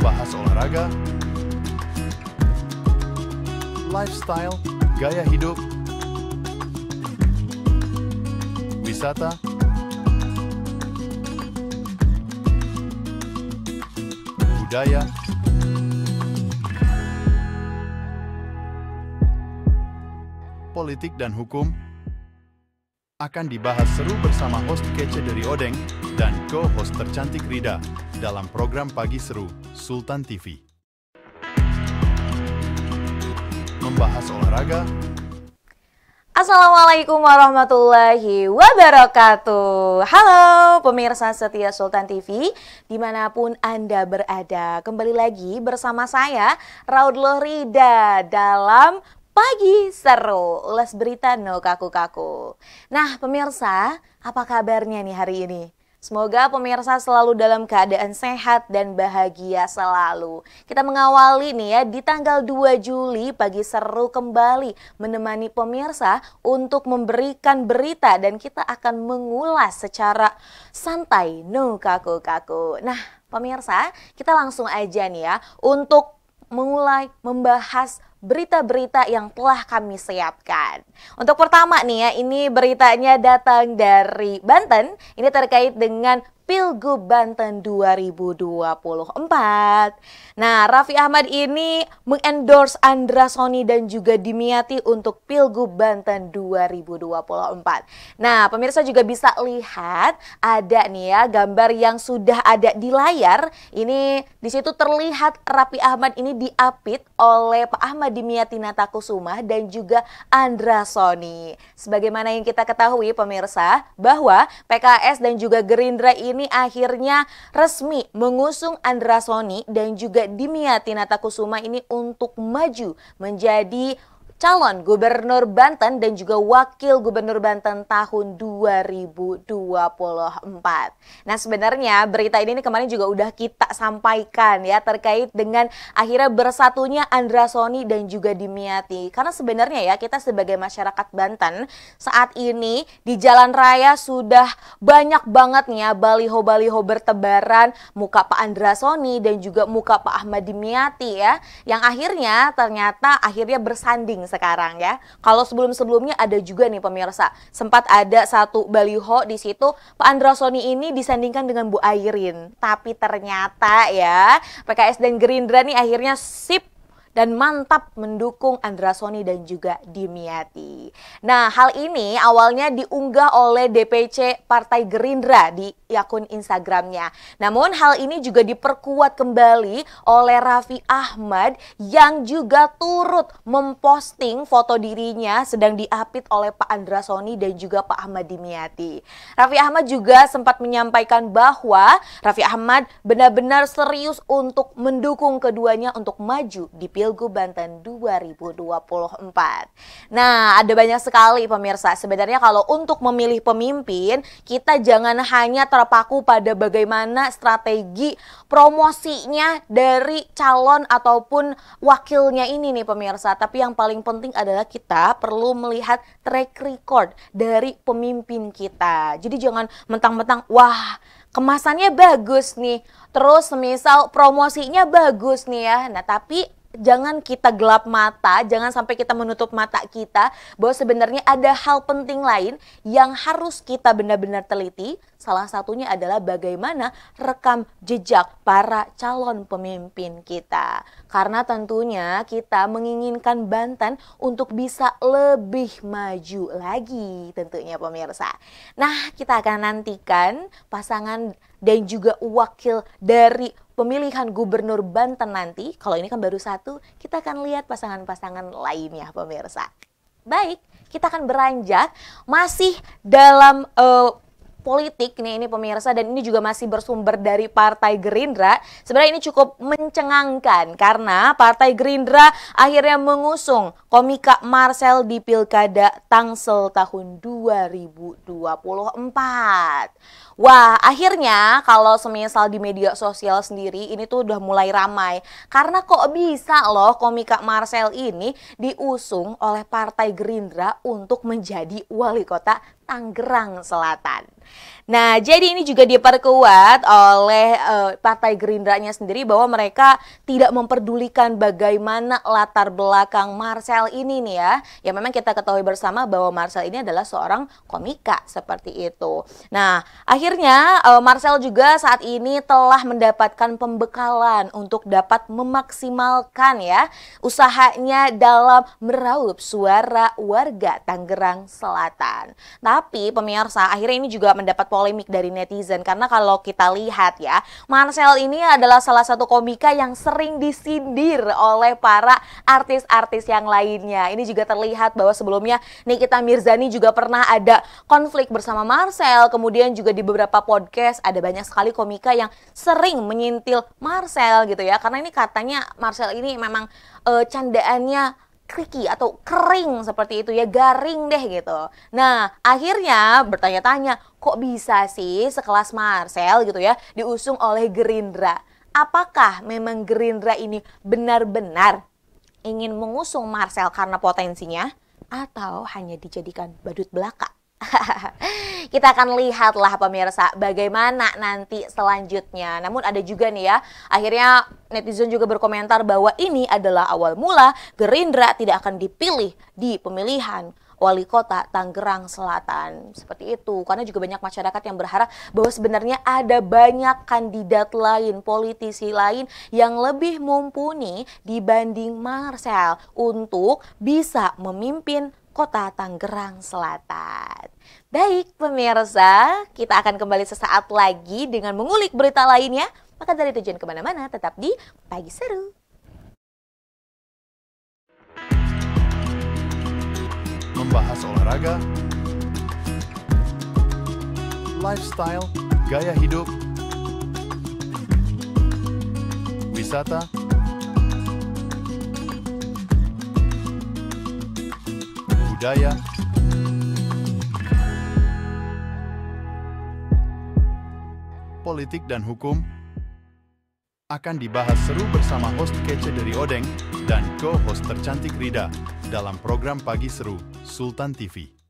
membahas olahraga, lifestyle, gaya hidup, wisata, budaya, politik dan hukum akan dibahas seru bersama host kece dari Odeng dan co-host tercantik Rida dalam program Pagi Seru Sultan TV. Membahas olahraga. Assalamualaikum warahmatullahi wabarakatuh. Halo pemirsa setia Sultan TV dimanapun Anda berada. Kembali lagi bersama saya Raudloh Rida dalam Pagi Seru, ulas berita no kaku-kaku. Nah pemirsa, apa kabarnya nih hari ini? Semoga pemirsa selalu dalam keadaan sehat dan bahagia selalu. Kita mengawali nih ya di tanggal 2 Juli Pagi Seru kembali menemani pemirsa untuk memberikan berita dan kita akan mengulas secara santai no kaku-kaku. Nah pemirsa, kita langsung aja nih ya untuk mulai membahas berita-berita yang telah kami siapkan. Untuk pertama nih ya, ini beritanya datang dari Banten. Ini terkait dengan Pilgub Banten 2024. Nah, Raffi Ahmad ini mengendorse Andra Sony dan juga Dimyati untuk Pilgub Banten 2024. Nah, pemirsa juga bisa lihat ada nih ya gambar yang sudah ada di layar. Ini di situ terlihat Raffi Ahmad ini diapit oleh Pak Ahmad Dimyati Natakusuma dan juga Andra Sony. Sebagaimana yang kita ketahui pemirsa bahwa PKS dan juga Gerindra ini akhirnya resmi mengusung Andra Sony dan juga Dimyati Natakusuma ini untuk maju menjadi calon gubernur Banten dan juga wakil gubernur Banten tahun 2024. Nah sebenarnya berita ini kemarin juga udah kita sampaikan ya terkait dengan akhirnya bersatunya Andra Sony dan juga Dimyati. Karena sebenarnya ya kita sebagai masyarakat Banten saat ini di jalan raya sudah banyak banget nih ya baliho-baliho bertebaran muka Pak Andra Sony dan juga muka Pak Ahmad Dimyati ya. Yang akhirnya ternyata bersanding sekarang ya. Kalau sebelum-sebelumnya ada juga nih pemirsa, sempat ada satu baliho di situ Pak Andra Sony ini disandingkan dengan Bu Airin. Tapi ternyata ya PKS dan Gerindra nih akhirnya sip dan mantap mendukung Andra Sony dan juga Dimyati. Nah, hal ini awalnya diunggah oleh DPC Partai Gerindra di akun Instagramnya. Namun hal ini juga diperkuat kembali oleh Raffi Ahmad yang juga turut memposting foto dirinya sedang diapit oleh Pak Andra Sony dan juga Pak Ahmad Dimyati. Raffi Ahmad juga sempat menyampaikan bahwa Raffi Ahmad benar-benar serius untuk mendukung keduanya untuk maju di Pilgub Banten 2024. Nah, ada banyak sekali pemirsa. Sebenarnya kalau untuk memilih pemimpin, kita jangan hanya terpaku pada bagaimana strategi promosinya dari calon ataupun wakilnya ini nih pemirsa. Tapi yang paling penting adalah kita perlu melihat track record dari pemimpin kita. Jadi jangan mentang-mentang, wah kemasannya bagus nih, terus semisal promosinya bagus nih ya. Nah tapi jangan kita gelap mata, jangan sampai kita menutup mata kita bahwa sebenarnya ada hal penting lain yang harus kita benar-benar teliti. Salah satunya adalah bagaimana rekam jejak para calon pemimpin kita. Karena tentunya kita menginginkan Banten untuk bisa lebih maju lagi tentunya pemirsa. Nah, kita akan nantikan pasangan dan juga wakil dari pemilihan gubernur Banten nanti. Kalau ini kan baru satu, kita akan lihat pasangan-pasangan lainnya pemirsa. Baik, kita akan beranjak masih dalam politik ini pemirsa, dan ini juga masih bersumber dari Partai Gerindra. Sebenarnya ini cukup mencengangkan karena Partai Gerindra akhirnya mengusung komika Marcel di Pilkada Tangsel tahun 2024. Wah, akhirnya kalau semisal di media sosial sendiri ini tuh udah mulai ramai. Karena kok bisa loh komika Marcel ini diusung oleh Partai Gerindra untuk menjadi wali kota Tangerang Selatan. Nah, jadi ini juga diperkuat oleh Partai Gerindranya sendiri bahwa mereka tidak memperdulikan bagaimana latar belakang Marcel ini nih ya. Ya memang kita ketahui bersama bahwa Marcel ini adalah seorang komika seperti itu. Nah, akhirnya Marcel juga saat ini telah mendapatkan pembekalan untuk dapat memaksimalkan ya usahanya dalam meraup suara warga Tangerang Selatan. Tapi pemirsa, akhirnya ini juga mendapat polemik dari netizen karena kalau kita lihat ya, Marcel ini adalah salah satu komika yang sering disindir oleh para artis-artis yang lainnya. Ini juga terlihat bahwa sebelumnya Nikita Mirzani juga pernah ada konflik bersama Marcel, kemudian juga di beberapa podcast ada banyak sekali komika yang sering menyintil Marcel gitu ya, karena ini katanya Marcel ini memang candaannya tricky atau kering seperti itu ya, garing deh gitu. Nah, akhirnya bertanya-tanya, kok bisa sih sekelas Marcel gitu ya diusung oleh Gerindra? Apakah memang Gerindra ini benar-benar ingin mengusung Marcel karena potensinya atau hanya dijadikan badut belaka? Kita akan lihatlah pemirsa bagaimana nanti selanjutnya. Namun ada juga nih ya, akhirnya netizen juga berkomentar bahwa ini adalah awal mula Gerindra tidak akan dipilih di pemilihan wali kota Tangerang Selatan. Seperti itu, karena juga banyak masyarakat yang berharap bahwa sebenarnya ada banyak kandidat lain, politisi lain yang lebih mumpuni dibanding Marcel untuk bisa memimpin kota Tangerang Selatan. Baik pemirsa, kita akan kembali sesaat lagi dengan mengulik berita lainnya. Maka dari tujuan kemana-mana, tetap di Pagi Seru. Membahas olahraga, lifestyle, gaya hidup, wisata, budaya, politik dan hukum akan dibahas seru bersama host kece dari Odeng dan co-host tercantik Rida dalam program Pagi Seru Sultan TV.